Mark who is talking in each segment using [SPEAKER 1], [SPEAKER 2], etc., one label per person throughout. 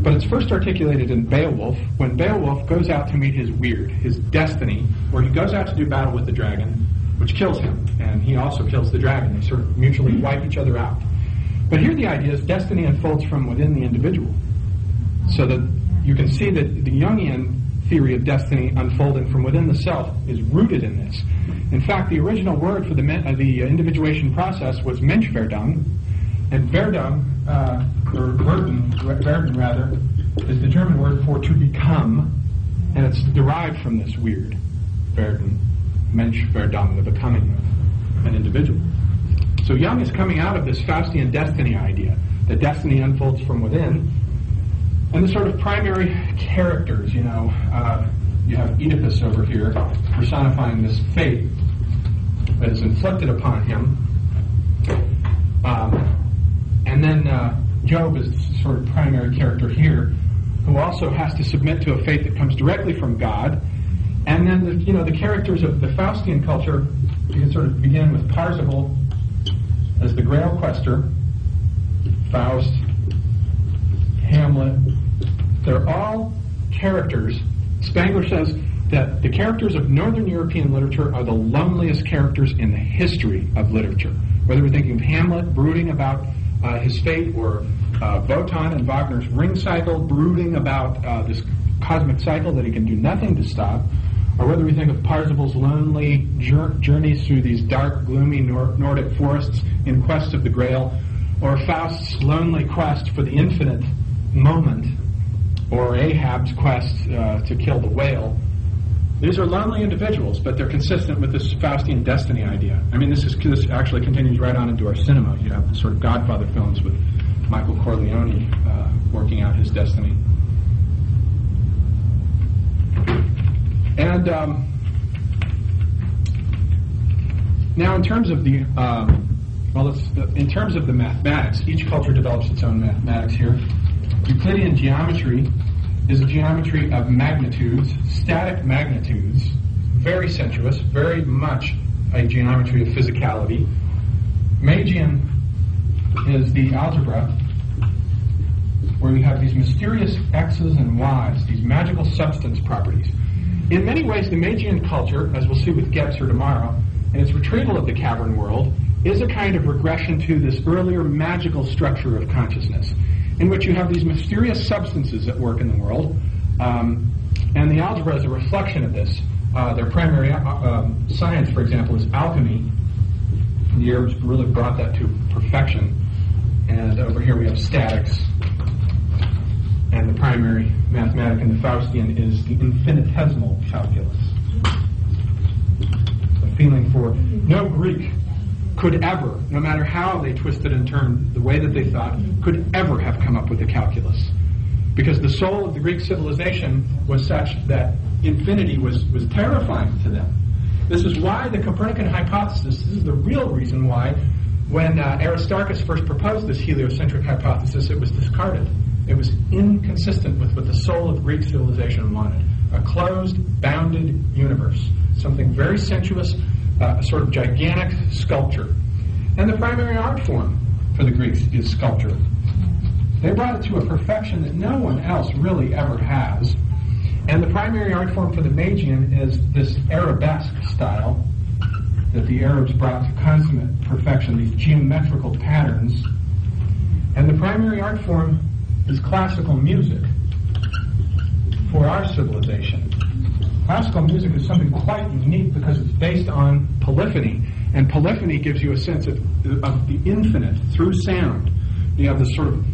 [SPEAKER 1] But it's first articulated in Beowulf, when Beowulf goes out to meet his weird, his destiny, where he goes out to do battle with the dragon, which kills him, and he also kills the dragon. They sort of mutually wipe each other out. But here the idea is destiny unfolds from within the individual. So that you can see that the Jungian theory of destiny unfolding from within the self is rooted in this. In fact, the original word for the individuation process was Menschwerdung, and Verdung, or Werden rather, is the German word for to become, and it's derived from this weird Werden, Menschwerdung, the becoming of an individual. So Jung is coming out of this Faustian destiny idea, that destiny unfolds from within, and the sort of primary characters, you have Oedipus over here personifying this fate that is inflicted upon him. And then Job is the sort of primary character here, who also has to submit to a fate that comes directly from God. And then the characters of the Faustian culture, you can sort of begin with Parzival as the Grail quester, Faust, Hamlet. They're all characters. Spengler says that the characters of Northern European literature are the loneliest characters in the history of literature. Whether we're thinking of Hamlet brooding about his fate, or Wotan and Wagner's Ring Cycle brooding about this cosmic cycle that he can do nothing to stop, or whether we think of Parzival's lonely journeys through these dark, gloomy Nordic forests in quest of the Grail, or Faust's lonely quest for the infinite moment, or Ahab's quest to kill the whale. These are lonely individuals, but they're consistent with this Faustian destiny idea. I mean, this actually continues right on into our cinema. You have the sort of Godfather films with Michael Corleone working out his destiny. And now, in terms of the mathematics, each culture develops its own mathematics here. Euclidean geometry is a geometry of magnitudes, static magnitudes, very sensuous, very much a geometry of physicality. Magian is the algebra where you have these mysterious x's and y's, these magical substance properties. In many ways, the Magian culture, as we'll see with Gebser tomorrow, and its retrieval of the cavern world, is a kind of regression to this earlier magical structure of consciousness, in which you have these mysterious substances at work in the world, and the algebra is a reflection of this. Their primary science, for example, is alchemy. The Arabs really brought that to perfection. And over here we have statics. And the primary mathematic in the Faustian is the infinitesimal calculus. The feeling for no Greek could ever, no matter how they twisted and turned the way that they thought, could ever have come up with a calculus. Because the soul of the Greek civilization was such that infinity was terrifying to them. This is why the Copernican hypothesis, this is the real reason why, when Aristarchus first proposed this heliocentric hypothesis, it was discarded. It was inconsistent with what the soul of Greek civilization wanted. A closed, bounded universe. Something very sensuous, a sort of gigantic sculpture. And the primary art form for the Greeks is sculpture. They brought it to a perfection that no one else really ever has. And the primary art form for the Magian is this arabesque style that the Arabs brought to consummate perfection, these geometrical patterns. And the primary art form is classical music for our civilization. Classical music is something quite unique because it's based on polyphony, and polyphony gives you a sense of the infinite through sound. You have this sort of,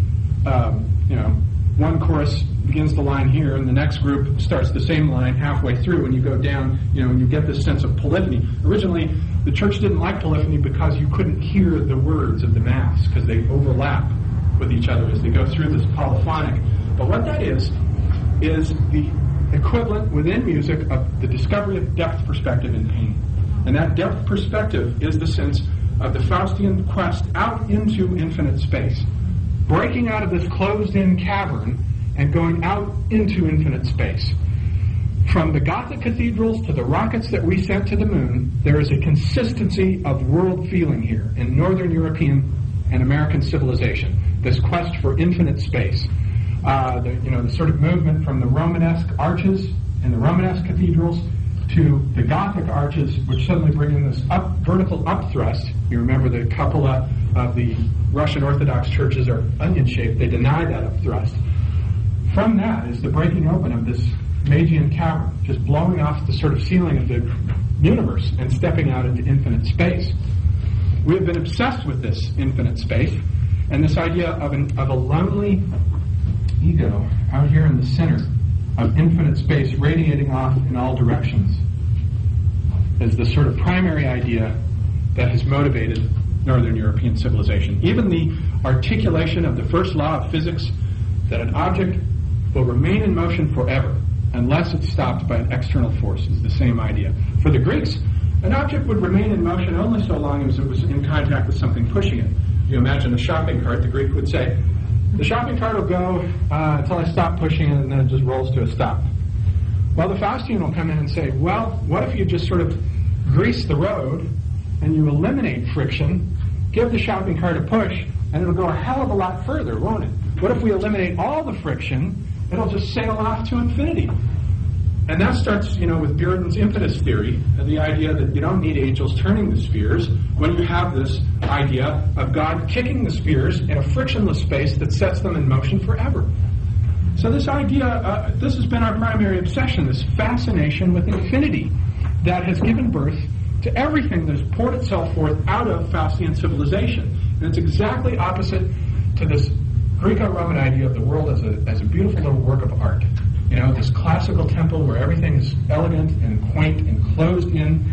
[SPEAKER 1] one chorus begins the line here, and the next group starts the same line halfway through, and you go down, and you get this sense of polyphony. Originally, the church didn't like polyphony because you couldn't hear the words of the Mass, because they overlap with each other as they go through this polyphonic. But what that is the equivalent within music of the discovery of depth perspective in painting. And that depth perspective is the sense of the Faustian quest out into infinite space, breaking out of this closed-in cavern and going out into infinite space. From the Gothic cathedrals to the rockets that we sent to the moon, there is a consistency of world feeling here in Northern European and American civilization, this quest for infinite space. the sort of movement from the Romanesque arches and the Romanesque cathedrals to the Gothic arches, which suddenly bring in this vertical upthrust. You remember the cupola of the Russian Orthodox churches are onion-shaped. They deny that upthrust. From that is the breaking open of this Magian cavern, just blowing off the sort of ceiling of the universe and stepping out into infinite space. We have been obsessed with this infinite space and this idea of a lonely ego out here in the center of infinite space radiating off in all directions is the sort of primary idea that has motivated Northern European civilization. Even the articulation of the first law of physics, that an object will remain in motion forever unless it's stopped by an external force, is the same idea. For the Greeks, an object would remain in motion only so long as it was in contact with something pushing it. If you imagine a shopping cart, the Greek would say, the shopping cart will go until I stop pushing it, and then it just rolls to a stop. Well, the Faustian will come in and say, well, what if you just sort of grease the road and you eliminate friction, give the shopping cart a push, and it'll go a hell of a lot further, won't it? What if we eliminate all the friction? It'll just sail off to infinity. And that starts, with Buridan's impetus theory, the idea that you don't need angels turning the spheres when you have this idea of God kicking the spheres in a frictionless space that sets them in motion forever. So this idea, this has been our primary obsession, this fascination with infinity that has given birth to everything that has poured itself forth out of Faustian civilization. And it's exactly opposite to this Greco-Roman idea of the world as a beautiful little work of art. This classical temple where everything is elegant and quaint and closed in,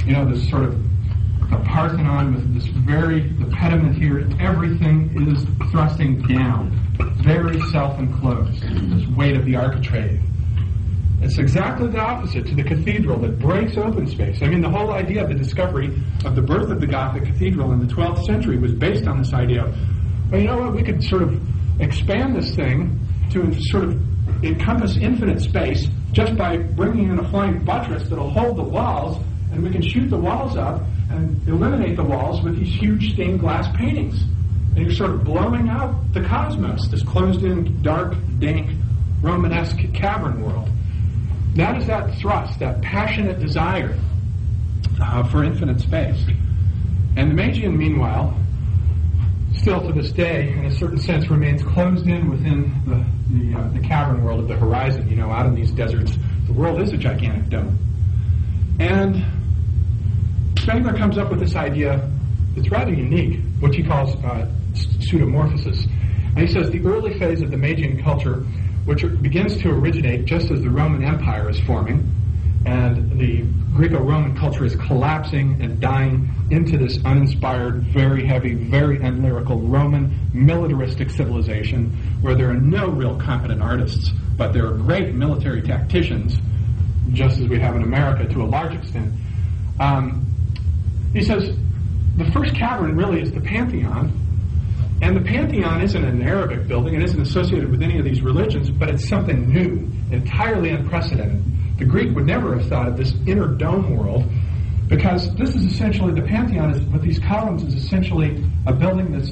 [SPEAKER 1] this sort of a Parthenon with the pediment here, everything is thrusting down, very self-enclosed, this weight of the architrave. It's exactly the opposite to the cathedral that breaks open space. I mean, the whole idea of the discovery of the birth of the Gothic cathedral in the 12th century was based on this idea of, well, you know what, we could sort of expand this thing to sort of encompass infinite space just by bringing in a flying buttress that'll hold the walls, and we can shoot the walls up and eliminate the walls with these huge stained glass paintings. And you're sort of blowing out the cosmos, this closed-in, dark, dank, Romanesque cavern world. That is that thrust, that passionate desire for infinite space. And the Magian, meanwhile, still to this day, in a certain sense, remains closed in within the cavern world of the horizon. Out in these deserts, the world is a gigantic dome. And Spengler comes up with this idea that's rather unique, which he calls pseudomorphosis. And he says the early phase of the Magian culture, which begins to originate just as the Roman Empire is forming, and the Greco-Roman culture is collapsing and dying into this uninspired, very heavy, very unlyrical Roman militaristic civilization where there are no real competent artists, but there are great military tacticians, just as we have in America to a large extent. He says the first cavern really is the Pantheon, and the Pantheon isn't an Arabic building, it isn't associated with any of these religions, but it's something new, entirely unprecedented. The Greek would never have thought of this inner dome world, because this is essentially, the Pantheon with these columns is essentially a building that's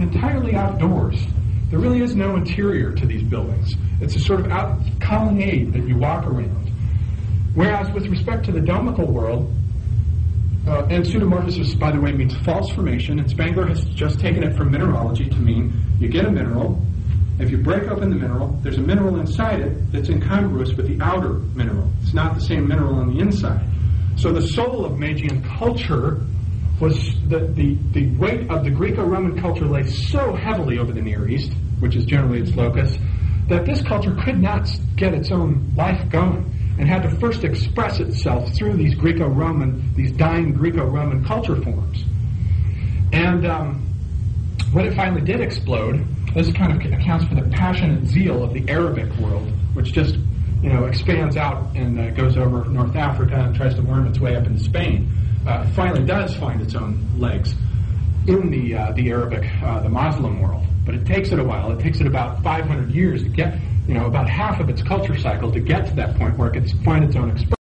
[SPEAKER 1] entirely outdoors. There really is no interior to these buildings. It's a sort of colonnade that you walk around. Whereas with respect to the domical world, and pseudomorphosis, by the way, means false formation, and Spengler has just taken it from mineralogy to mean you get a mineral. If you break open the mineral, there's a mineral inside it that's incongruous with the outer mineral. It's not the same mineral on the inside. So the soul of Magian culture was the weight of the Greco-Roman culture lay so heavily over the Near East, which is generally its locus, that this culture could not get its own life going and had to first express itself through these dying Greco-Roman culture forms. And when it finally did explode, this kind of accounts for the passionate zeal of the Arabic world, which just, expands out and goes over North Africa and tries to worm its way up into Spain. It finally does find its own legs in the Arabic, the Muslim world. But it takes it a while. It takes it about 500 years to get, about half of its culture cycle to get to that point where it can find its own expression.